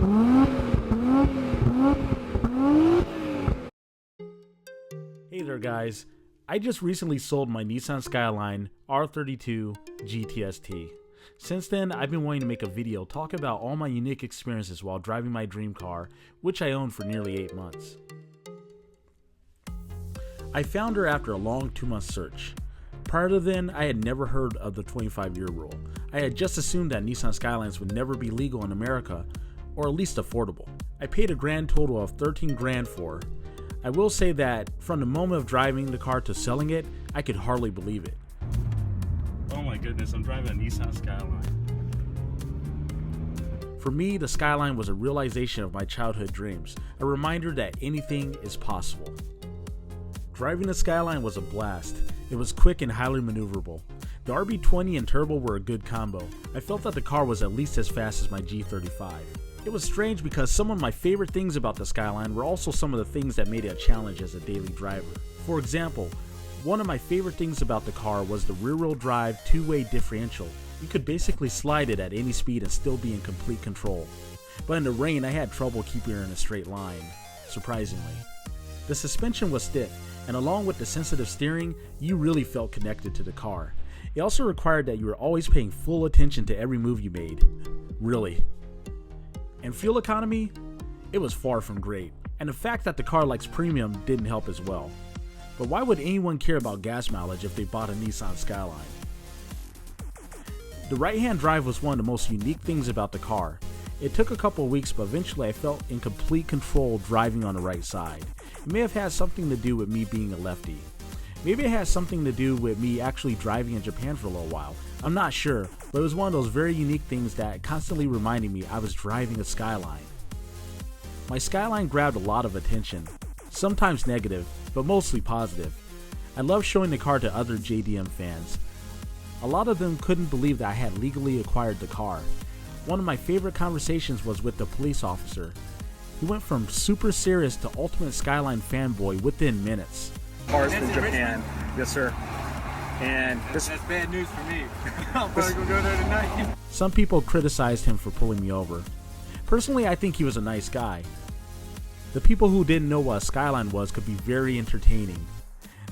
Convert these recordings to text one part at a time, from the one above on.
Hey there guys, I just recently sold my Nissan Skyline R32 GTS-T. Since then, I've been wanting to make a video talking about all my unique experiences while driving my dream car, which I owned for nearly 8 months. I found her after a long 2-month search. Prior to then, I had never heard of the 25-year rule. I had just assumed that Nissan Skylines would never be legal in America, or at least affordable. I paid a grand total of 13 grand for her. I will say that from the moment of driving the car to selling it, I could hardly believe it. Oh my goodness, I'm driving a Nissan Skyline. For me, the Skyline was a realization of my childhood dreams, a reminder that anything is possible. Driving the Skyline was a blast. It was quick and highly maneuverable. The RB20 and turbo were a good combo. I felt that the car was at least as fast as my G35. It was strange because some of my favorite things about the Skyline were also some of the things that made it a challenge as a daily driver. For example, one of my favorite things about the car was the rear-wheel drive 2-way differential. You could basically slide it at any speed and still be in complete control. But in the rain, I had trouble keeping her in a straight line, surprisingly. The suspension was stiff, and along with the sensitive steering, you really felt connected to the car. It also required that you were always paying full attention to every move you made. Really. And fuel economy? It was far from great, and the fact that the car likes premium didn't help as well. But why would anyone care about gas mileage if they bought a Nissan Skyline? The right-hand drive was one of the most unique things about the car. It took a couple of weeks, but eventually I felt in complete control driving on the right side. It may have had something to do with me being a lefty. Maybe it has something to do with me actually driving in Japan for a little while. I'm not sure, but it was one of those very unique things that constantly reminded me I was driving a Skyline. My Skyline grabbed a lot of attention, sometimes negative, but mostly positive. I love showing the car to other JDM fans. A lot of them couldn't believe that I had legally acquired the car. One of my favorite conversations was with the police officer. He went from super serious to ultimate Skyline fanboy within minutes. Cars from Japan, yes sir. And that's bad news for me. I'm probably gonna go there tonight. Some people criticized him for pulling me over. Personally, I think he was a nice guy. The people who didn't know what a Skyline was could be very entertaining.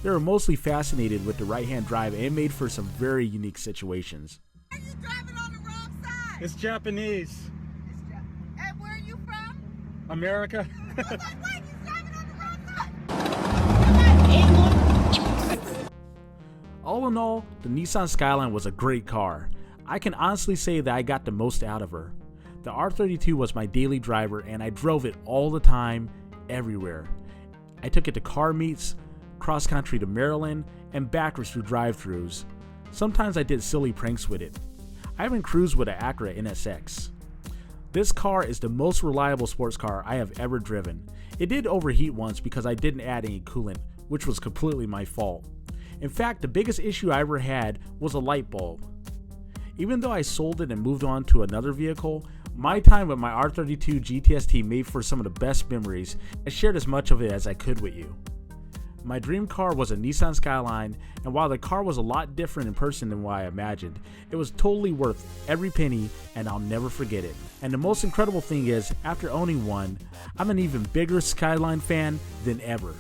They were mostly fascinated with the right-hand drive and made for some very unique situations. Are you driving on the wrong side? It's Japanese. And where are you from? America. I was like, wait, you driving on the wrong side? All in all, the Nissan Skyline was a great car. I can honestly say that I got the most out of her. The R32 was my daily driver and I drove it all the time, everywhere. I took it to car meets, cross country to Maryland, and backwards through drive-thrus. Sometimes I did silly pranks with it. I even cruised with an Acura NSX. This car is the most reliable sports car I have ever driven. It did overheat once because I didn't add any coolant, which was completely my fault. In fact, the biggest issue I ever had was a light bulb. Even though I sold it and moved on to another vehicle, my time with my R32 GTS-T made for some of the best memories. I shared as much of it as I could with you. My dream car was a Nissan Skyline, and while the car was a lot different in person than what I imagined, it was totally worth every penny and I'll never forget it. And the most incredible thing is, after owning one, I'm an even bigger Skyline fan than ever.